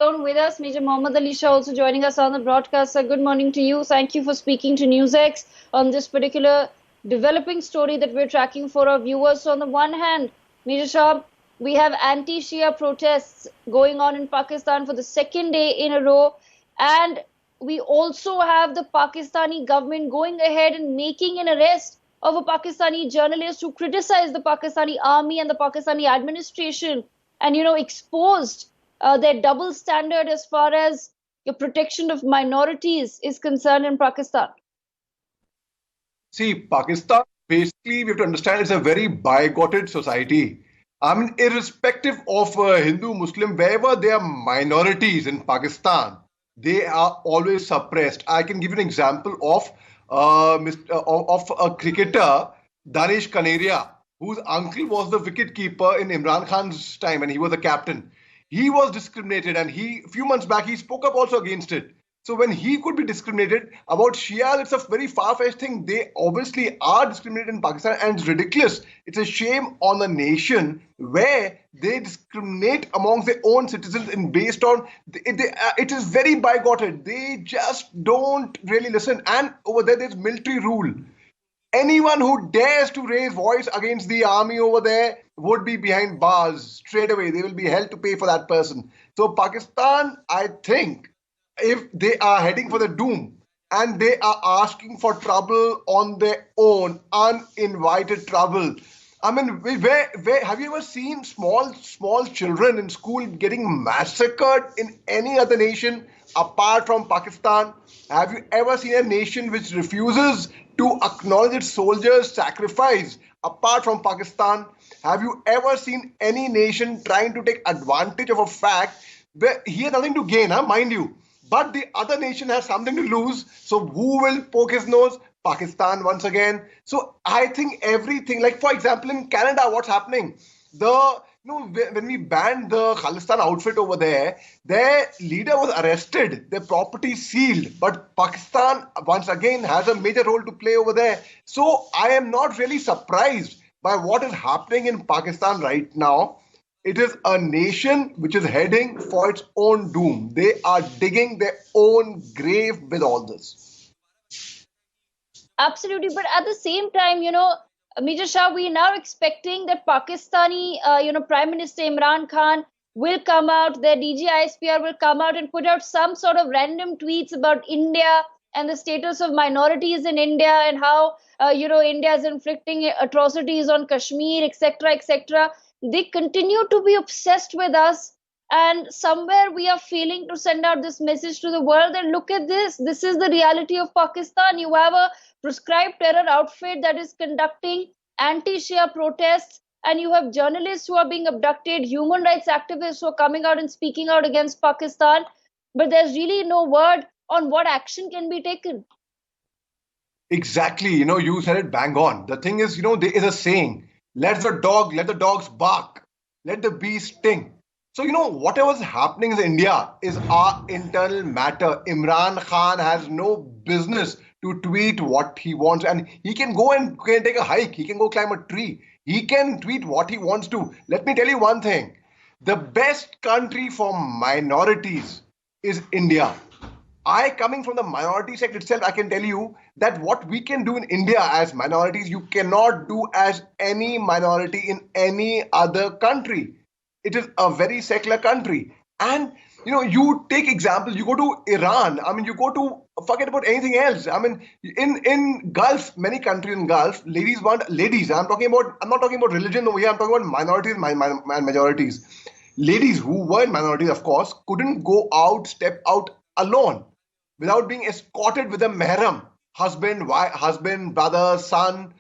alone with us. Major Mohammad Ali Shah also joining us on the broadcast. Sir, good morning to you. Thank you for speaking to NewsX on this particular developing story that we're tracking for our viewers. So on the one hand, Major Shah, we have anti-Shia protests going on in Pakistan for the second day in a row. And we also have the Pakistani government going ahead and making an arrest of a Pakistani journalist who criticized the Pakistani army and the Pakistani administration and, exposed their double standard as far as the protection of minorities is concerned in Pakistan. See, Pakistan, basically, we have to understand it's a very bigoted society. I mean, irrespective of Hindu, Muslim, wherever there are minorities in Pakistan, they are always suppressed. I can give you an example of a cricketer, Danish Kaneria, whose uncle was the wicket keeper in Imran Khan's time and he was the captain. He was discriminated, and a few months back, he spoke up also against it. So when he could be discriminated about Shia, it's a very far-fetched thing. They obviously are discriminated in Pakistan, and it's ridiculous. It's a shame on a nation where they discriminate amongst their own citizens and based on it is very bigoted. They just don't really listen. And over there's military rule. Anyone who dares to raise voice against the army over there would be behind bars straight away. They will be held to pay for that person. So Pakistan, I think, if they are heading for the doom and they are asking for trouble on their own, uninvited trouble. I mean, where have you ever seen small children in school getting massacred in any other nation apart from Pakistan? Have you ever seen a nation which refuses to acknowledge its soldiers' sacrifice apart from Pakistan? Have you ever seen any nation trying to take advantage of a fact where he has nothing to gain, mind you? But the other nation has something to lose. So who will poke his nose? Pakistan once again. So I think everything, like for example in Canada, what's happening? When we banned the Khalistan outfit over there, their leader was arrested, their property sealed. But Pakistan once again has a major role to play over there. So I am not really surprised by what is happening in Pakistan right now. It is a nation which is heading for its own doom. They are digging their own grave with all this. Absolutely. But at the same time, Major Shah, we are now expecting that Pakistani, Prime Minister Imran Khan will come out, their DGISPR will come out and put out some sort of random tweets about India and the status of minorities in India and how, India is inflicting atrocities on Kashmir, etc., etc. They continue to be obsessed with us, and somewhere we are failing to send out this message to the world that look at this. This is the reality of Pakistan. You have a prescribed terror outfit that is conducting anti-Shia protests, and you have journalists who are being abducted, human rights activists who are coming out and speaking out against Pakistan, but there's really no word on what action can be taken. Exactly. You said it bang on. The thing is, there is a saying, let the dogs bark, let the beast sting. So, whatever's happening in India is our internal matter. Imran Khan has no business to tweet what he wants, and he can go and take a hike. He can go climb a tree. He can tweet what he wants to. Let me tell you one thing. The best country for minorities is India. Coming from the minority sector itself, I can tell you that what we can do in India as minorities, you cannot do as any minority in any other country. It is a very secular country. And, you take example, you go to Iran. I mean, you go to, forget about anything else. I mean, in Gulf, many countries in Gulf, ladies want ladies. I'm not talking about religion over here. I'm talking about minorities and majorities. Ladies who were in minorities, of course, couldn't step out alone without being escorted with a mahram, husband, brother, son.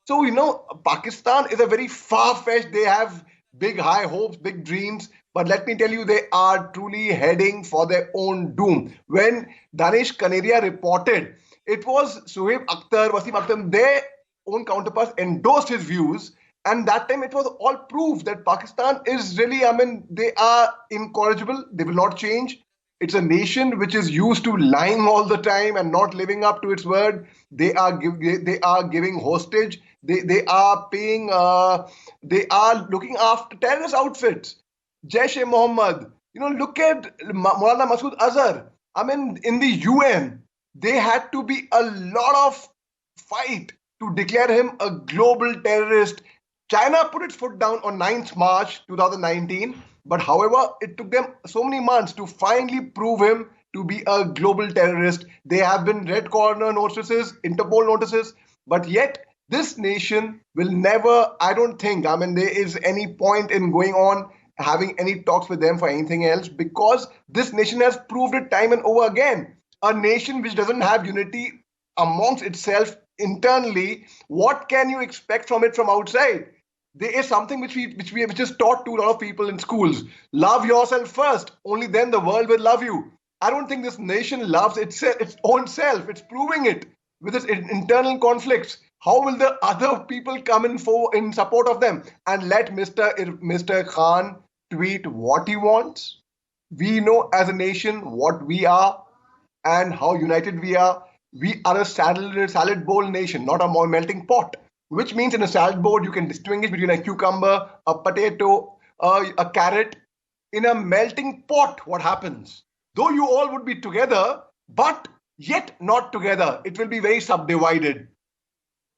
So, Pakistan is a very far-fetched. They have big high hopes, big dreams. But let me tell you, they are truly heading for their own doom. When Danish Kaneria reported, it was Suhaib Akhtar, Wasim Akhtar, their own counterparts endorsed his views. And that time it was all proof that Pakistan is really, they are incorrigible. They will not change. It's a nation which is used to lying all the time and not living up to its word. They are giving hostage. They are paying. They are looking after terrorist outfits. Jaish-e-Mohammed. Look at Maulana Masood Azhar. I mean, in the UN, they had to be a lot of fight to declare him a global terrorist. China put its foot down on 9th March 2019, but however, it took them so many months to finally prove him to be a global terrorist. There have been red corner notices, Interpol notices, but yet this nation will never, I don't think, I mean, there is any point in going on having any talks with them for anything else, because this nation has proved it time and over again. A nation which doesn't have unity amongst itself internally, what can you expect from it from outside? There is something which is taught to a lot of people in schools. Love yourself first, only then the world will love you. I don't think this nation loves its own self. It's proving it with its internal conflicts. How will the other people come in support of them and let Mr. Khan tweet what he wants? We know as a nation what we are and how united we are. We are a salad bowl nation, not a melting pot. Which means in a salad bowl you can distinguish between a cucumber, a potato, a carrot. In a melting pot, what happens? Though you all would be together, but yet not together. It will be very subdivided.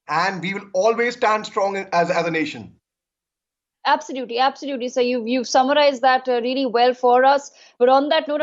And we will always stand strong as a nation. Absolutely, absolutely. So you've summarized that really well for us. But on that note,